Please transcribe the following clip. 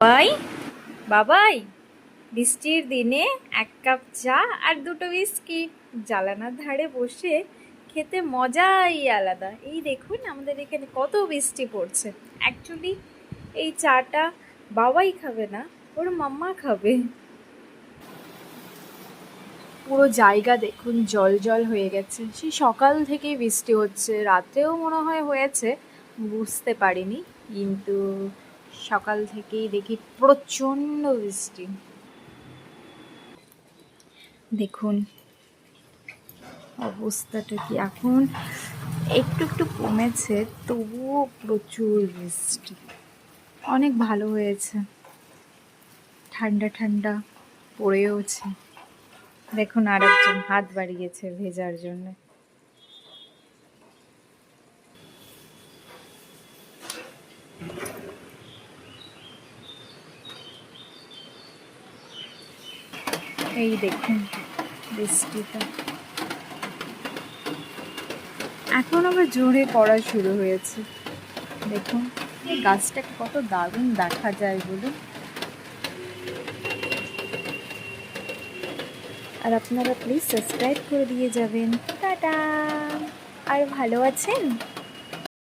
বাবাই বাবাই বৃষ্টির দিনে এক কাপ চা আর দুটো বিস্কিট জানালার ধারে বসে খেতে মজাই আলাদা। এই দেখুন আমাদের এখানে কত বৃষ্টি পড়ছে। অ্যাকচুয়ালি এই চাটা বাবাই খাবে না, ওর মাম্মা খাবে। পুরো জায়গা দেখুন জল জল হয়ে গেছে। সেই সকাল থেকেই বৃষ্টি হচ্ছে, রাতেও মনে হয় হয়েছে, বুঝতে পারিনি। কিন্তু সকাল থেকেই দেখি প্রচণ্ড বৃষ্টি। দেখুন অবস্থাটা কি, এখন একটু একটু কমেছে, তবুও প্রচুর বৃষ্টি। অনেক ভালো হয়েছে, ঠান্ডা ঠান্ডা পড়েওছে। দেখুন আরেকজন হাত বাড়িয়েছে ভেজার জন্য। এই দেখুন বৃষ্টিটা এখন আবার জোরে পড়া শুরু হয়েছে। দেখুন এই গাছটাকে কত দারুণ দেখা যায় বলুন। আর আপনারা প্লিজ সাবস্ক্রাইব করে দিয়ে যাবেন। টাটা। আর ভালো আছেন?